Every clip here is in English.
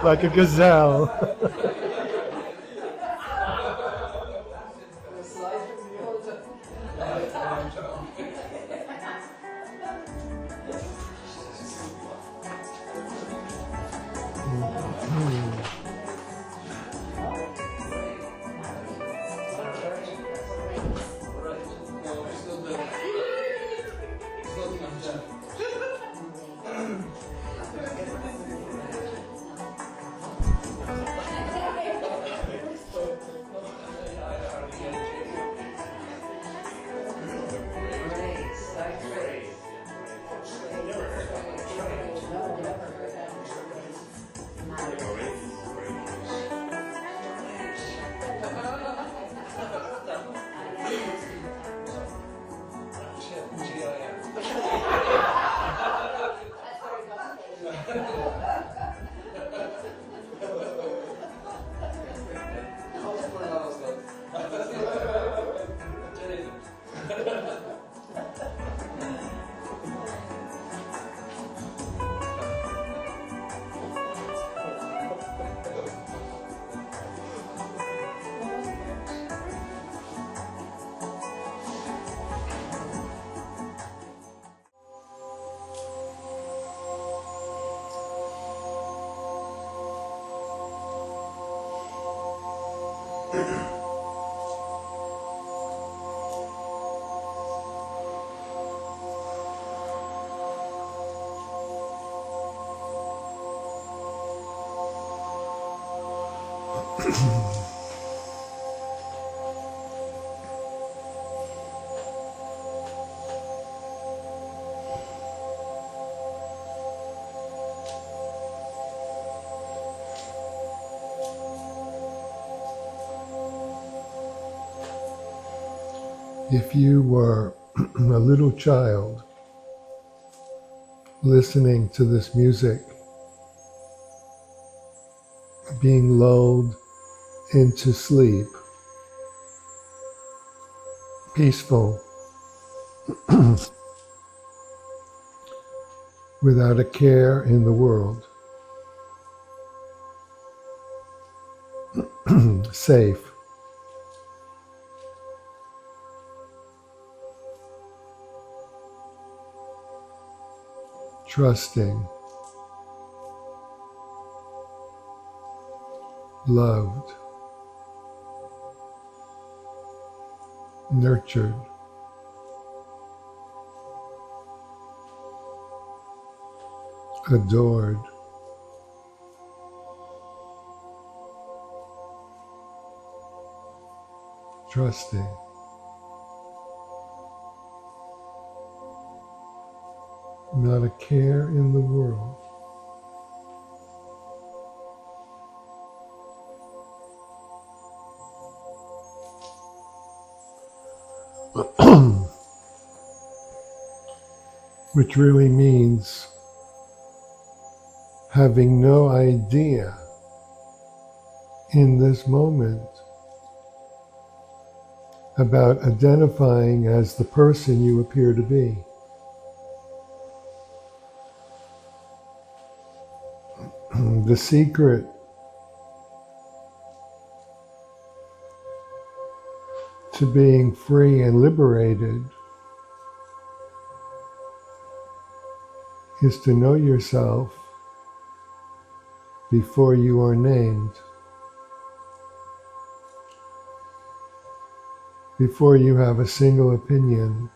like a gazelle. If you were a little child listening to this music, being lulled into sleep, peaceful, without a care in the world, safe, trusting, loved, nurtured, adored, trusting, not a care in the world. Which really means having no idea in this moment about identifying as the person you appear to be. The secret to being free and liberated is to know yourself before you are named, before you have a single opinion,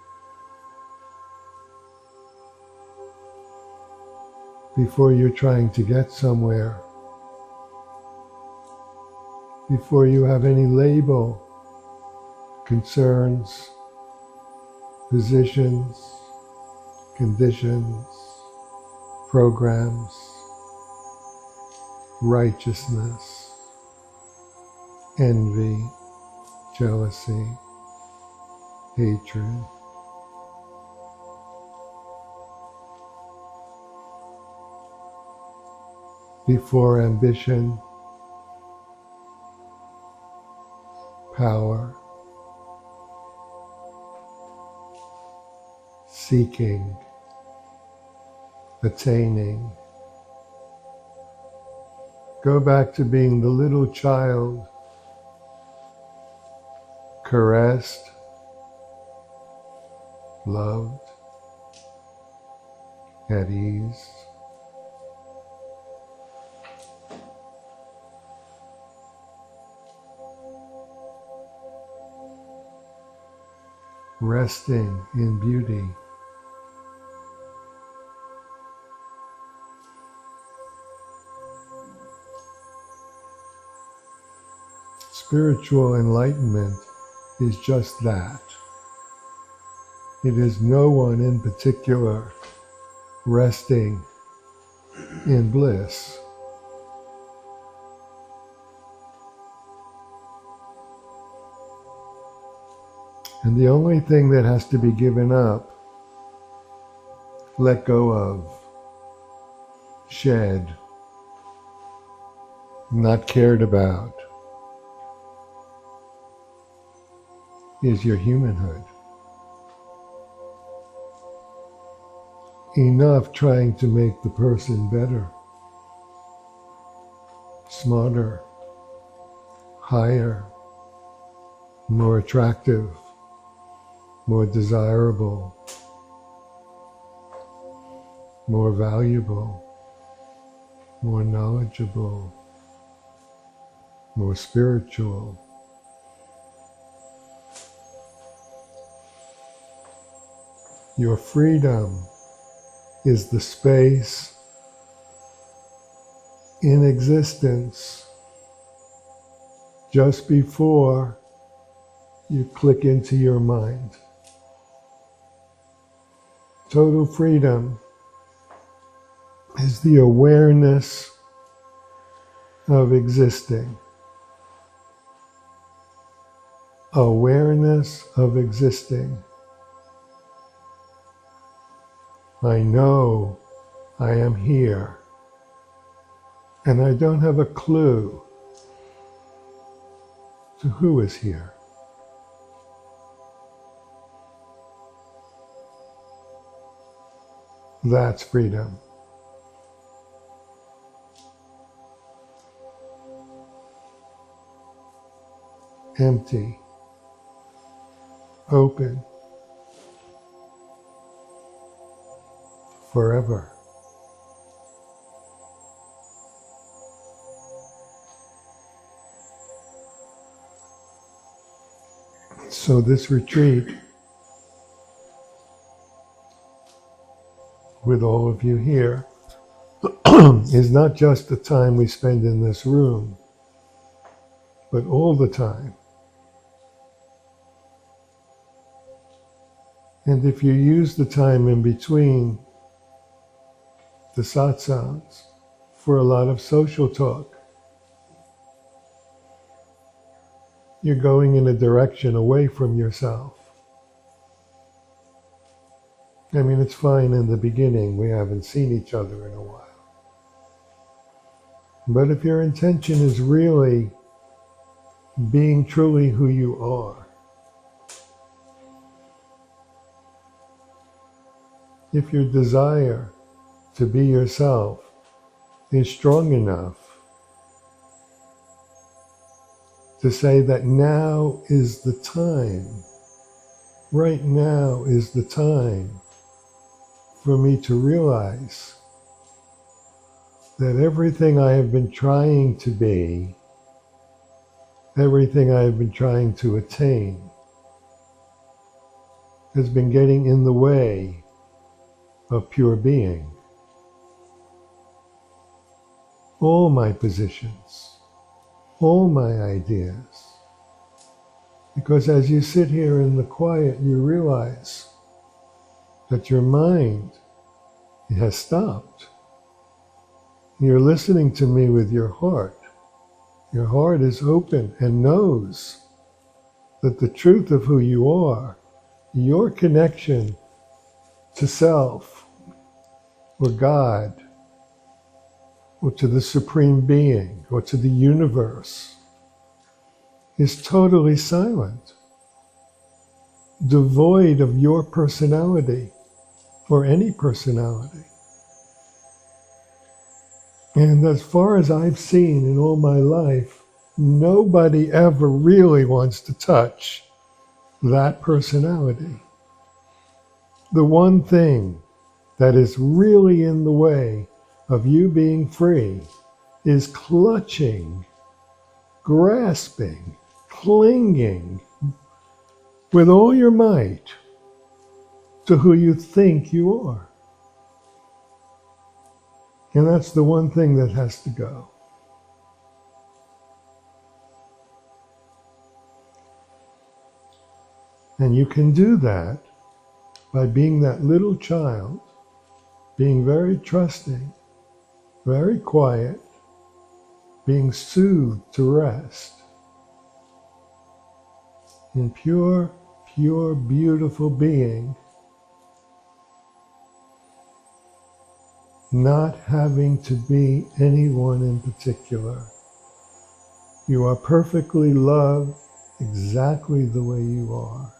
before you're trying to get somewhere, before you have any label, concerns, positions, conditions, programs, righteousness, envy, jealousy, hatred. Before ambition, power, seeking, attaining, Go back to being the little child, caressed, loved, at ease. Resting in beauty. Spiritual enlightenment is just that. It is no one in particular resting in bliss. And the only thing that has to be given up, let go of, shed, not cared about, is your humanhood. Enough trying to make the person better, smarter, higher, more attractive, more desirable, more valuable, more knowledgeable, more spiritual. Your freedom is the space in existence just before you click into your mind. Total freedom is the awareness of existing. Awareness of existing. I know I am here, and I don't have a clue to who is here. That's freedom. Empty, open, forever. So this retreat, with all of you here, is not just the time we spend in this room, but all the time. And if you use the time in between the satsangs for a lot of social talk, you're going in a direction away from yourself. I mean, it's fine in the beginning, we haven't seen each other in a while. But if your intention is really being truly who you are, if your desire to be yourself is strong enough to say that now is the time, right now is the time for me to realize that everything I have been trying to be, everything I have been trying to attain, has been getting in the way of pure being. All my positions, all my ideas. Because as you sit here in the quiet, you realize that your mind has stopped. You're listening to me with your heart. Your heart is open and knows that the truth of who you are, your connection to self, or God, or to the Supreme Being, or to the universe, is totally silent, devoid of your personality, or any personality. And as far as I've seen in all my life, nobody ever really wants to touch that personality. The one thing that is really in the way of you being free is clutching, grasping, clinging with all your might to who you think you are. And that's the one thing that has to go. And you can do that by being that little child, being very trusting, very quiet, being soothed to rest in pure, beautiful being, not having to be anyone in particular. You are perfectly loved exactly the way you are,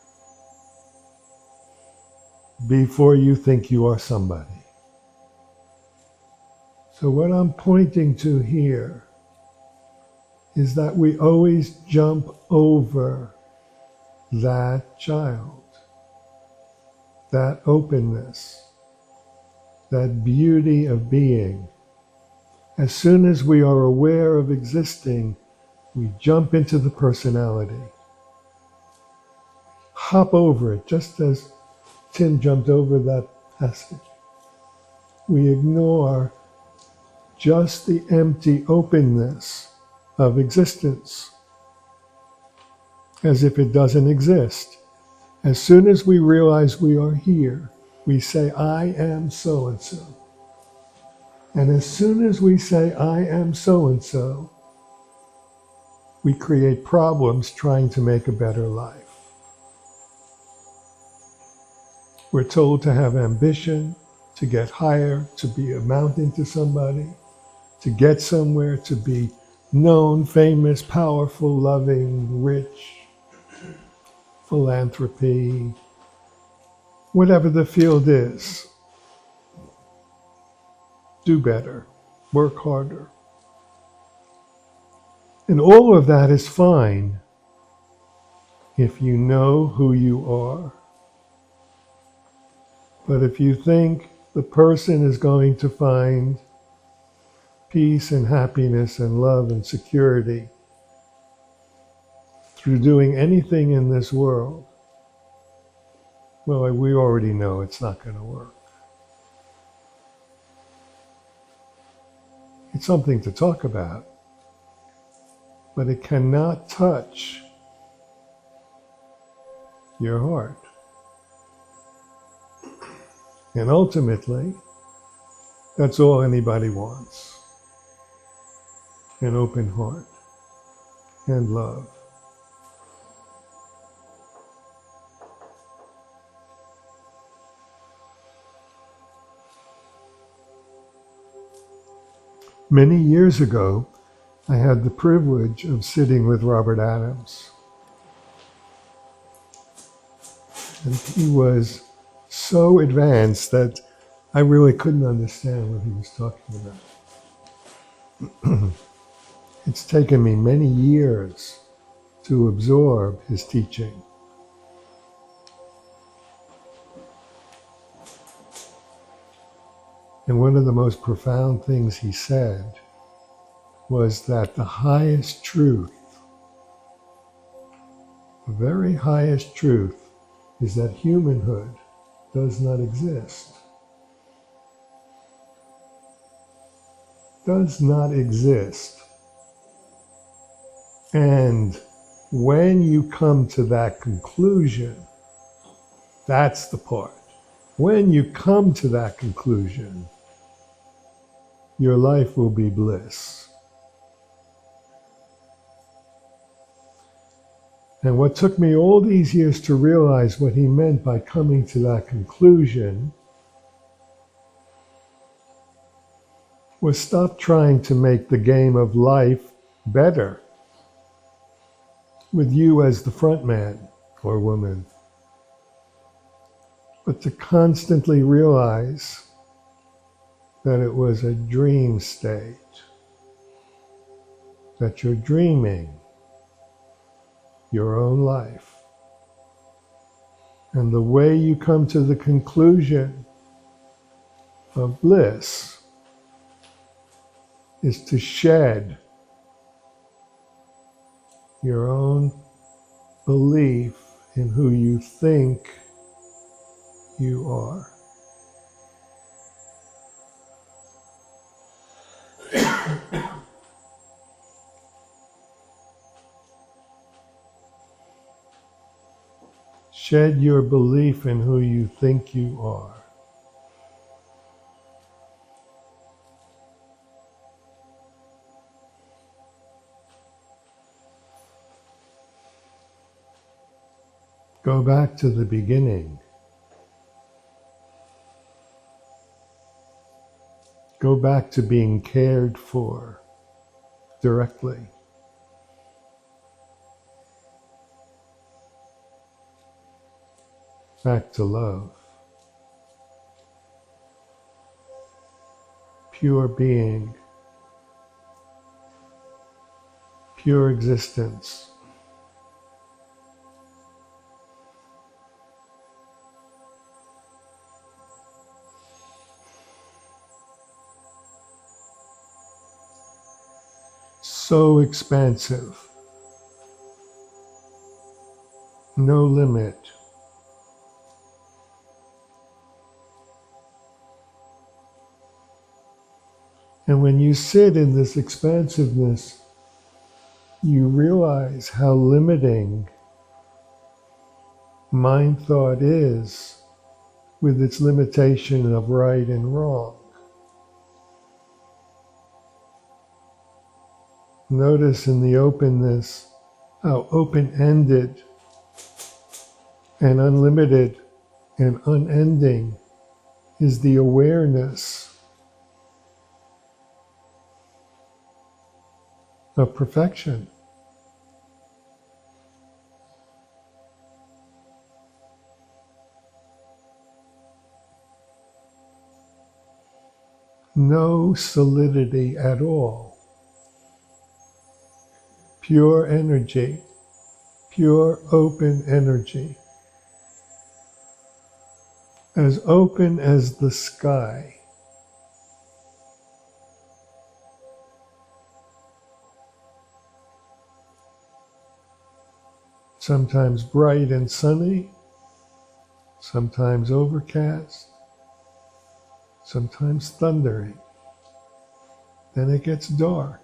before you think you are somebody. So what I'm pointing to here is that we always jump over that child, that openness, that beauty of being. As soon as we are aware of existing, we jump into the personality. Hop over it, just as Tim jumped over that passage. We ignore just the empty openness of existence, as if it doesn't exist. As soon as we realize we are here, we say, I am so-and-so. And as soon as we say, I am so-and-so, we create problems trying to make a better life. We're told to have ambition, to get higher, to be amounting to somebody, to get somewhere, to be known, famous, powerful, loving, rich, philanthropy, whatever the field is. Do better, work harder. And all of that is fine if you know who you are. But if you think the person is going to find peace and happiness and love and security through doing anything in this world, well, we already know it's not going to work. It's something to talk about, but it cannot touch your heart. And ultimately, that's all anybody wants. An open heart and love. Many years ago, I had the privilege of sitting with Robert Adams. And he was so advanced that I really couldn't understand what he was talking about. It's taken me many years to absorb his teaching. And one of the most profound things he said was that the highest truth, the very highest truth, is that humanhood does not exist. Does not exist. And when you come to that conclusion, that's the part. When you come to that conclusion, your life will be bliss. And what took me all these years to realize what he meant by coming to that conclusion was stop trying to make the game of life better with you as the front man or woman, but to constantly realize that it was a dream state. that you're dreaming your own life. And the way you come to the conclusion of bliss is to shed your own belief in who you think you are. Shed your belief in who you think you are. Go back to the beginning. Go back to being cared for directly. Back to love. Pure being. Pure existence. So expansive. No limit. And when you sit in this expansiveness, you realize how limiting mind thought is with its limitation of right and wrong. Notice in the openness how open-ended and unlimited and unending is the awareness of perfection. No solidity at all. Pure energy, pure open energy. As open as the sky. Sometimes bright and sunny, sometimes overcast, sometimes thundering. Then it gets dark.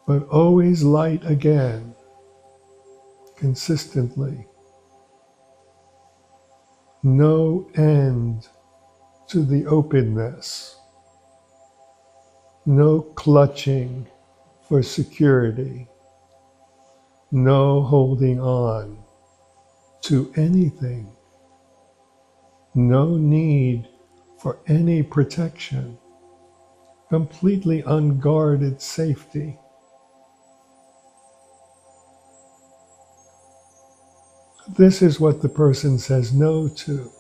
But always light again, consistently. No end to the openness. No clutching for security. No holding on to anything. No need for any protection. Completely unguarded safety. This is what the person says no to.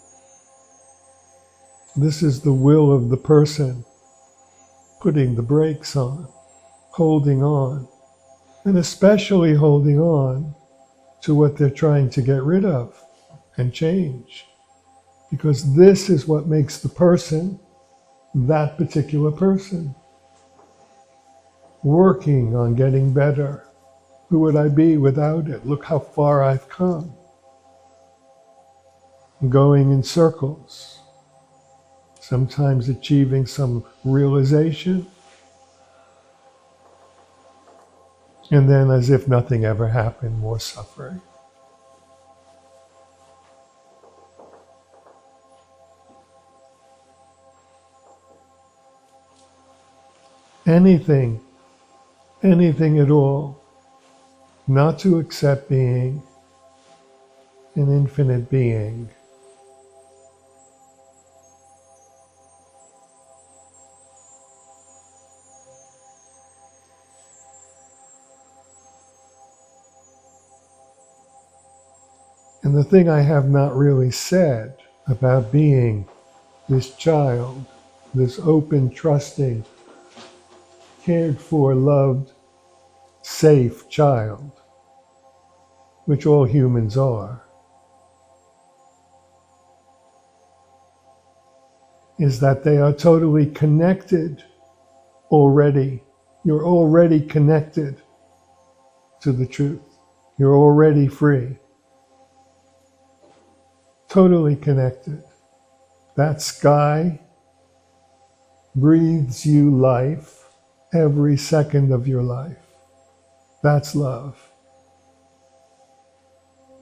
This is the will of the person putting the brakes on, holding on, and especially holding on to what they're trying to get rid of and change. Because this is what makes the person that particular person. Working on getting better. Who would I be without it? Look how far I've come. Going in circles, sometimes achieving some realization, and then as if nothing ever happened, more suffering. Anything at all, not to accept being an infinite being. And the thing I have not really said about being this child, this open, trusting, cared for, loved, safe child, which all humans are, is that they are totally connected already. You're already connected to the truth. You're already free. Totally connected. That sky breathes you life every second of your life. That's love.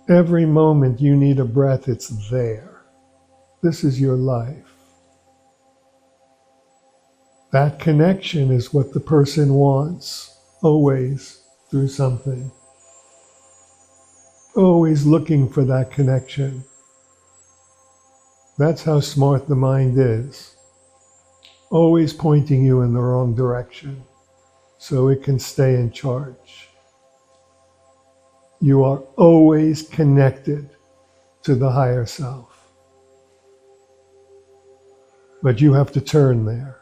Every moment you need a breath, it's there. This is your life. That connection is what the person wants, always, through something. Always looking for that connection. That's how smart the mind is. Always pointing you in the wrong direction so it can stay in charge. You are always connected to the higher self. But you have to turn there.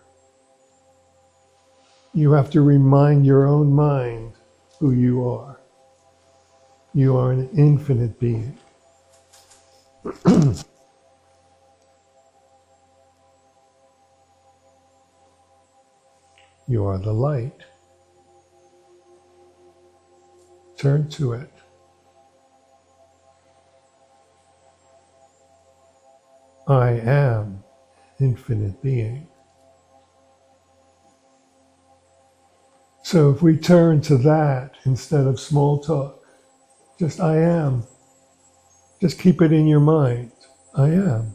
You have to remind your own mind who you are. You are an infinite being. You are the light. Turn to it. I am infinite being. So if we turn to that instead of small talk, just I am. Just keep it in your mind. I am.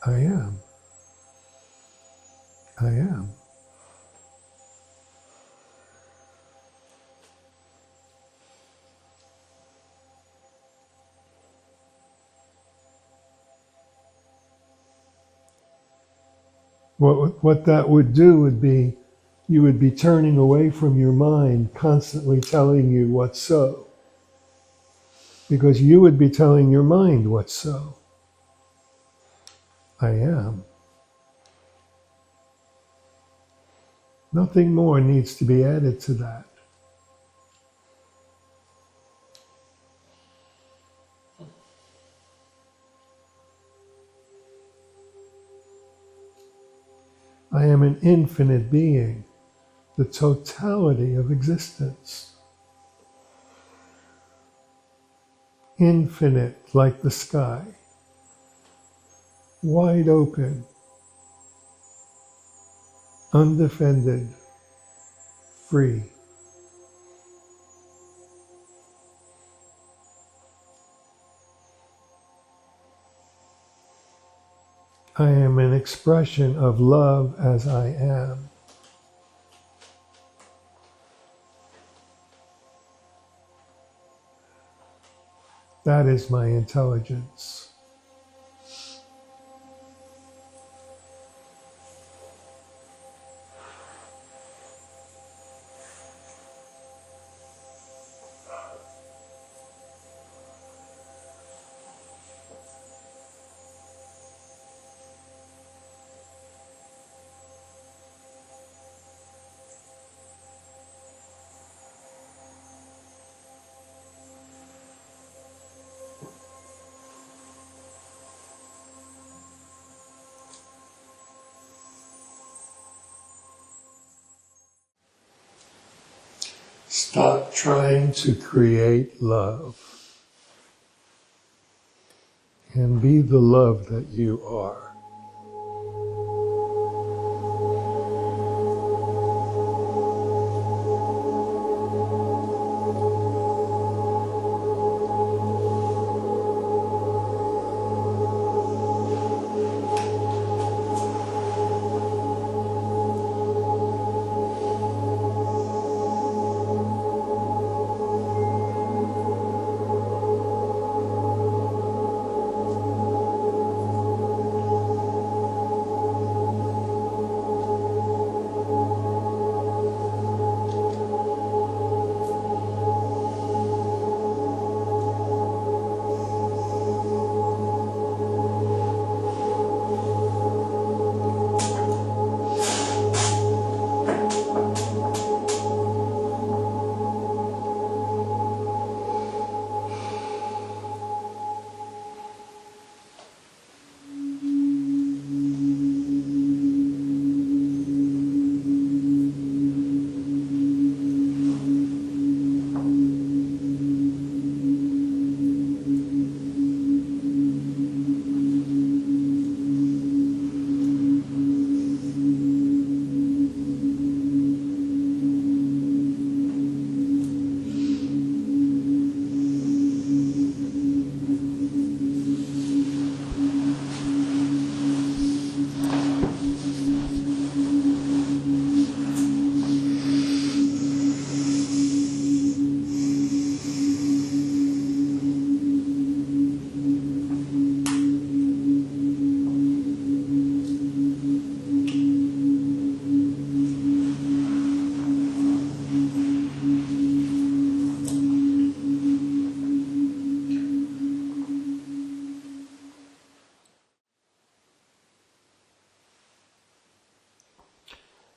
I am. I am. What that would do would be, you would be turning away from your mind constantly telling you what's so. Because you would be telling your mind what's so. I am. Nothing more needs to be added to that. I am an infinite being, the totality of existence. Infinite like the sky, wide open, undefended, free. I am an expression of love as I am. That is my intelligence. Stop trying to create love and be the love that you are.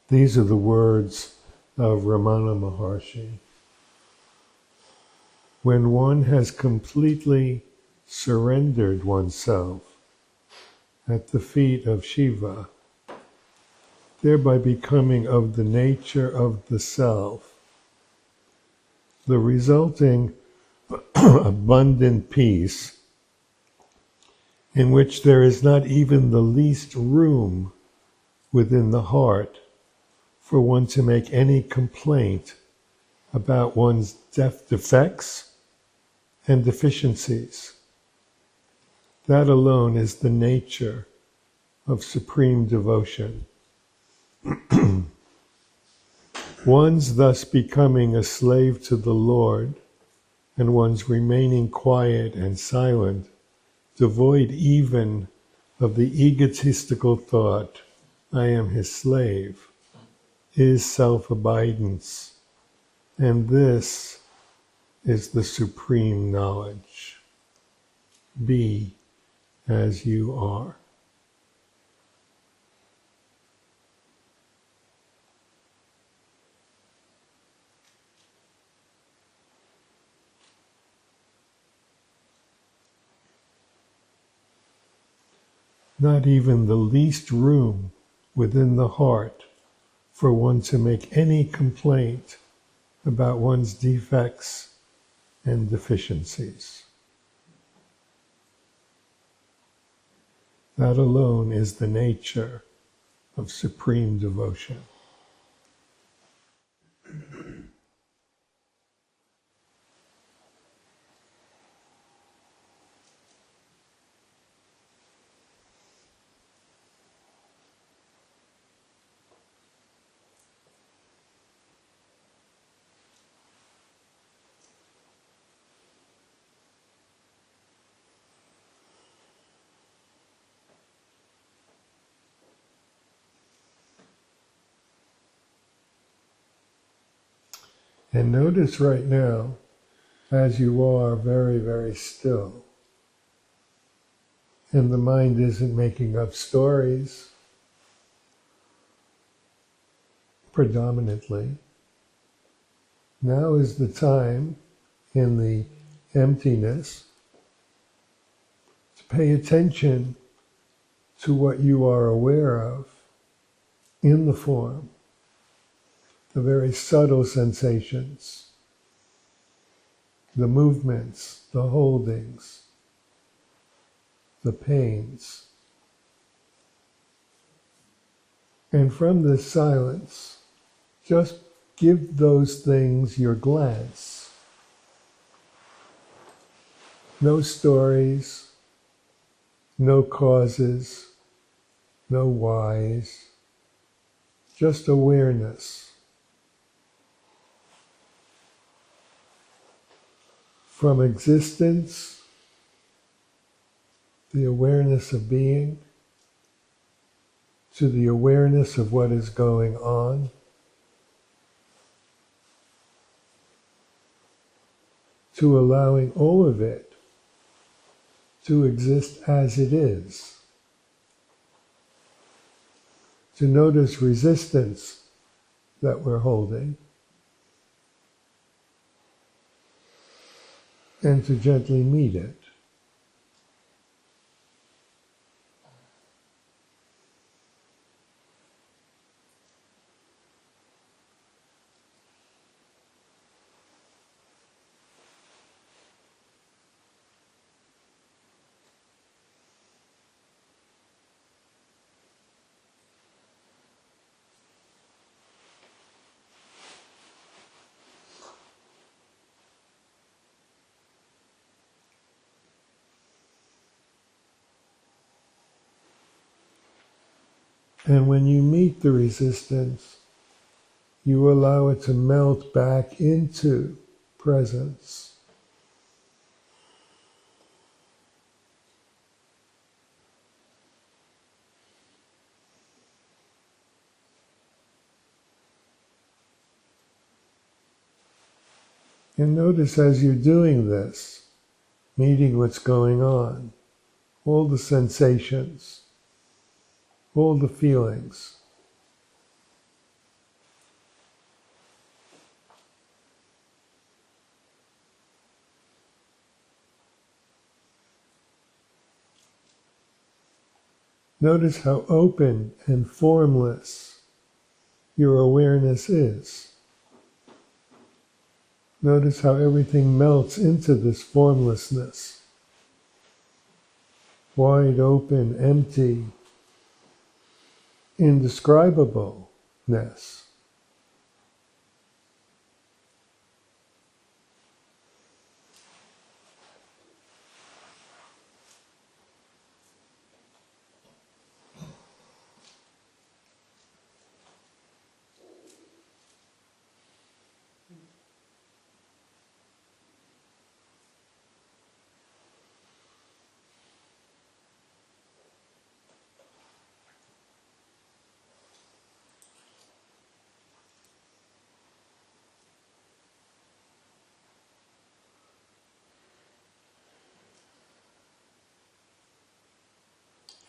These are the words of Ramana Maharshi. When one has completely surrendered oneself at the feet of Shiva, thereby becoming of the nature of the self, the resulting abundant peace, in which there is not even the least room within the heart for one to make any complaint about one's defects and deficiencies. That alone is the nature of supreme devotion. One's thus becoming a slave to the Lord, and one's remaining quiet and silent, devoid even of the egotistical thought, I am his slave, is self-abidance, and this is the supreme knowledge. Be as you are. Not even the least room within the heart for one to make any complaint about one's defects and deficiencies. That alone is the nature of supreme devotion. And notice right now, as you are very, very still, and the mind isn't making up stories predominantly, now is the time in the emptiness to pay attention to what you are aware of in the form, the very subtle sensations, the movements, the holdings, the pains. And from this silence, just give those things your glance. No stories, no causes, no whys, just awareness. From existence, the awareness of being, to the awareness of what is going on, to allowing all of it to exist as it is. To notice resistance that we're holding, and to gently meet it. And when you meet the resistance, you allow it to melt back into presence. And notice as you're doing this, meeting what's going on, all the sensations, all the feelings, Notice how open and formless your awareness is. Notice how everything melts into this formlessness. Wide open, empty, indescribableness.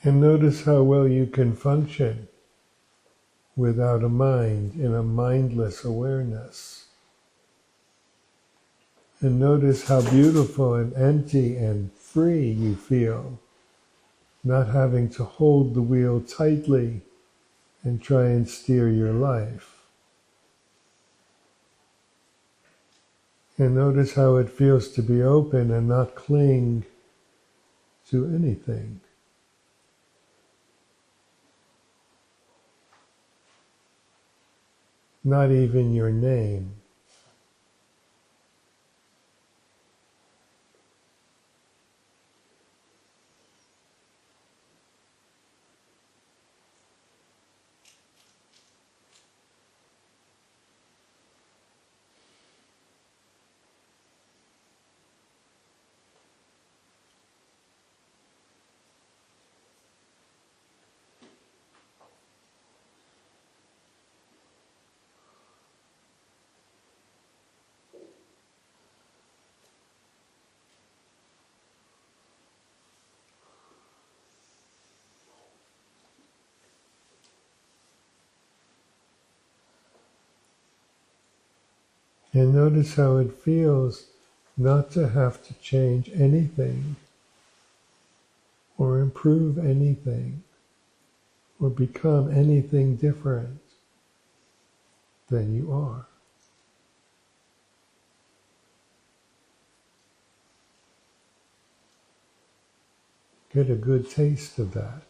And notice how well you can function without a mind, in a mindless awareness. And notice how beautiful and empty and free you feel, not having to hold the wheel tightly and try and steer your life. And notice how it feels to be open and not cling to anything. Not even your name. And notice how it feels not to have to change anything or improve anything or become anything different than you are. Get a good taste of that.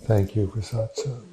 Thank you for satsang.